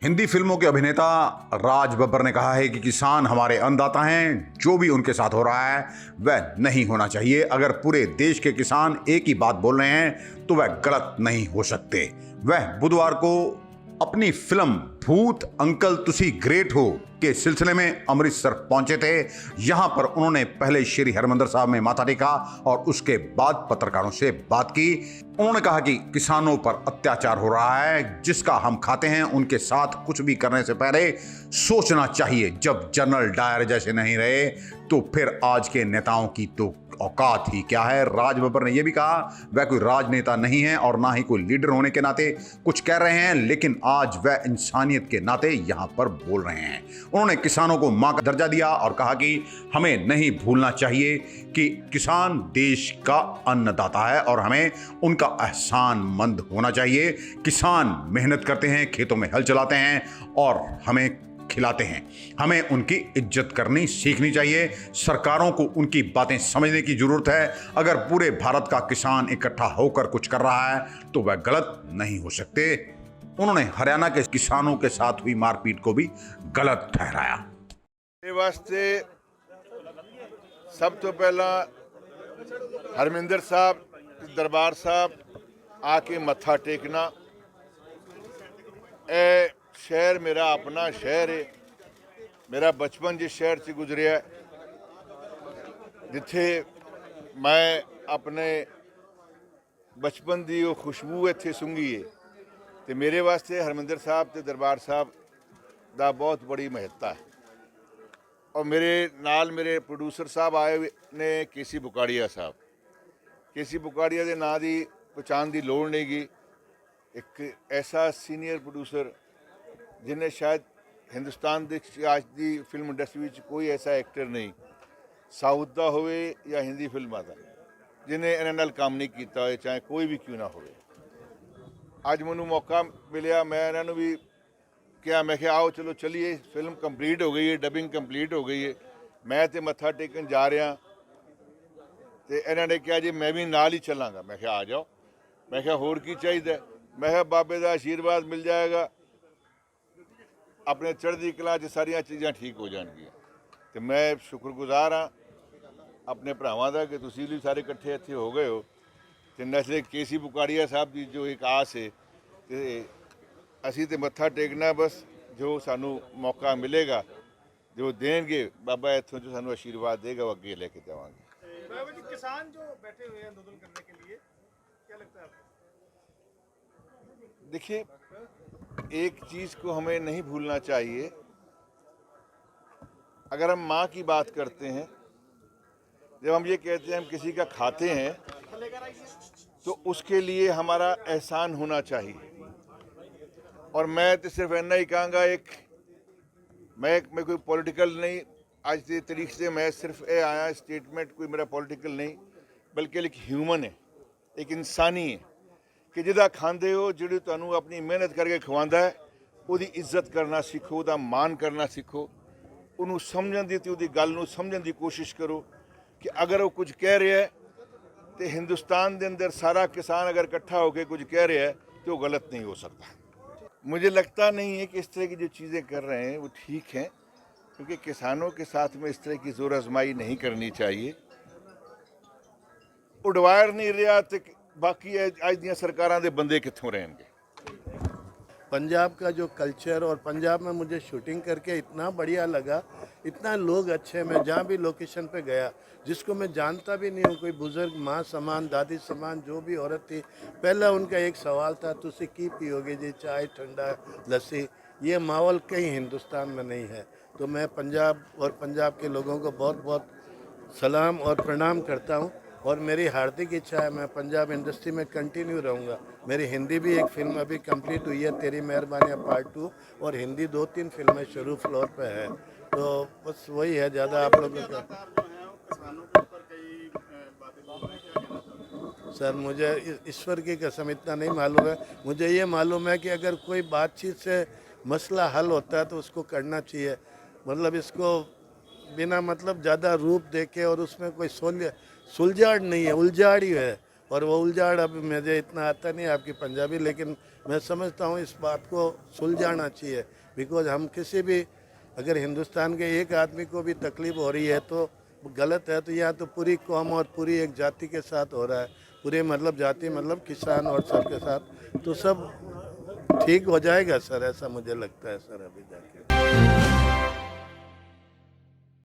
हिंदी फिल्मों के अभिनेता राज बब्बर ने कहा है कि किसान हमारे अन्नदाता हैं। जो भी उनके साथ हो रहा है वह नहीं होना चाहिए। अगर पूरे देश के किसान एक ही बात बोल रहे हैं तो वह गलत नहीं हो सकते। वह बुधवार को अपनी फिल्म भूत अंकल तुसी ग्रेट हो के सिलसिले में अमृतसर पहुंचे थे। यहां पर उन्होंने पहले श्री हरमंदिर साहब में माथा टेका और उसके बाद पत्रकारों से बात की। उन्होंने कहा कि किसानों पर अत्याचार हो रहा है, जिसका हम खाते हैं। उनके साथ कुछ भी करने से पहले सोचना चाहिए। जब जनरल डायर जैसे नहीं रहे तो फिर आज के नेताओं की तो औकात ही क्या है। राज बब्बर ने यह भी कहा वह कोई राजनेता नहीं है और ना ही कोई लीडर होने के नाते कुछ कह रहे हैं, लेकिन आज वह इंसानियत के नाते यहां पर बोल रहे हैं। उन्होंने किसानों को मां का दर्जा दिया और कहा कि हमें नहीं भूलना चाहिए कि किसान देश का अन्नदाता है और हमें उनका एहसानमंद होना चाहिए। किसान मेहनत करते हैं, खेतों में हल चलाते हैं और हमें खिलाते हैं। हमें उनकी इज्जत करनी सीखनी चाहिए। सरकारों को उनकी बातें समझने की जरूरत है। अगर पूरे भारत का किसान इकट्ठा होकर कुछ कर रहा है तो वह गलत नहीं हो सकते। उन्होंने हरियाणा के किसानों के साथ हुई मारपीट को भी गलत ठहराया। मेरे वास्ते सब तो पहला हरमिंदर साहब दरबार साहब आके मत्था टेकना। ए शहर मेरा अपना शहर है। मेरा बचपन जिस शहर से गुजरिया जिथे मैं अपने बचपन की वो खुशबू इत्थे सूंघी है। तो मेरे वास्ते हरमिंदर साहब ते दरबार साहब दा बहुत बड़ी महत्ता है। और मेरे नाल मेरे प्रोड्यूसर साहब आए हुए ने केसी बुकाड़िया साहब। केसी बुकाड़िया के नाम की पहचान की लोड़ नहीं गी। एक ऐसा सीनियर प्रोड्यूसर जिन्हें शायद हिंदुस्तान की आज की फिल्म इंडस्ट्री में कोई ऐसा एक्टर नहीं, साउथ का हो या हिंदी फिल्मां का, जिन्हें इन्हां नाल काम नहीं किया हो, चाहे कोई भी क्यों ना हो। अज मैनू मौका मिलिया, मैं इन्होंने भी क्या, मैं क्या आओ चलो चलिए, फिल्म कंप्लीट हो गई है, डबिंग कंप्लीट हो गई है, मैं तो मत्था टेकन जा रहा। तो इन्होंने कहा जी मैं भी नाल ही चलांगा। मैं क्या आ जाओ। मैं क्या होर की चाहिए। मैं क्या बाबे का आशीर्वाद मिल जाएगा, अपने चढ़ती कला च सारिया चीज़ां ठीक हो जाएगियां। तो मैं शुक्रगुजार हाँ अपने भरावां दा कि तुसीं भी सारे इकट्ठे इत्थे हो गए हो। तो नस्ले केसी बुकाड़िया साहब की जो एक आस है, तो असी तो मत्था टेकना बस। जो सानू मौका मिलेगा, जो देंगे बाबा इत्थों जो सानू आशीर्वाद देगा वो अगे लेके जावांगे। किसान जो बैठे हुए हैं आंदोलन करने के लिए, क्या लगता है आपको? देखिए, एक चीज़ को हमें नहीं भूलना चाहिए। अगर हम माँ की बात करते हैं, जब हम ये कहते हैं हम किसी का खाते हैं, तो उसके लिए हमारा एहसान होना चाहिए। और मैं तो सिर्फ इतना ही कहूँगा, मैं कोई पॉलिटिकल नहीं, आज के तरीके से मैं सिर्फ ये आया स्टेटमेंट, कोई मेरा पॉलिटिकल नहीं, बल्कि एक ह्यूमन है, एक इंसानी है कि जिहदा खांदे हो, जिहड़ी तुहानू अपनी मेहनत करके खवांदा है, उहदी इज्जत करना सीखो, उहदा मान करना सीखो, उन्होंने समझण दी ते उहदी गल नूं समझण दी कोशिश करो कि अगर वो कुछ कह रहा है तो हिंदुस्तान के अंदर सारा किसान अगर इकट्ठा होकर कुछ कह रहा है तो वो गलत नहीं हो सकता। मुझे लगता नहीं है कि इस तरह की जो चीज़ें कर रहे हैं वो ठीक हैं, क्योंकि किसानों के साथ में इस तरह की जोर आजमाई नहीं करनी चाहिए। उड़वायर नहीं रहा तो बाकी आज दी सरकारां दे बंदे कित्थों रहेंगे। पंजाब का जो कल्चर, और पंजाब में मुझे शूटिंग करके इतना बढ़िया लगा, इतना लोग अच्छे। मैं जहाँ भी लोकेशन पे गया, जिसको मैं जानता भी नहीं हूँ, कोई बुजुर्ग माँ समान, दादी समान जो भी औरत थी, पहला उनका एक सवाल था, तुसी की पियोगे जी, चाय, ठंडा, लस्सी। ये माहौल कहीं हिंदुस्तान में नहीं है। तो मैं पंजाब और पंजाब के लोगों को बहुत बहुत सलाम और प्रणाम करता हूँ। और मेरी हार्दिक इच्छा है मैं पंजाब इंडस्ट्री में कंटिन्यू रहूँगा। मेरी हिंदी भी एक फिल्म अभी कंप्लीट हुई है, तेरी मेहरबानी पार्ट 2, और हिंदी 2-3 फिल्में शुरू फ्लोर पे है। तो बस वही है, ज़्यादा आप लोगों का। सर मुझे ईश्वर की कसम इतना नहीं मालूम है। मुझे ये मालूम है कि अगर कोई बातचीत से मसला हल होता है तो उसको करना चाहिए। मतलब इसको बिना मतलब ज़्यादा रूप देके और उसमें कोई सुलझाड़ नहीं है, उलझाड़ ही है। और वो उलझाड़ अब मुझे इतना आता नहीं आपकी पंजाबी, लेकिन मैं समझता हूँ इस बात को सुलझाना चाहिए। बिकॉज हम किसी भी, अगर हिंदुस्तान के एक आदमी को भी तकलीफ हो रही है तो गलत है, तो यहाँ तो पूरी कौम और पूरी एक जाति के साथ हो रहा है, पूरे मतलब जाति मतलब किसान और सबके साथ, तो सब ठीक हो जाएगा सर, ऐसा मुझे लगता है सर अभी जाके।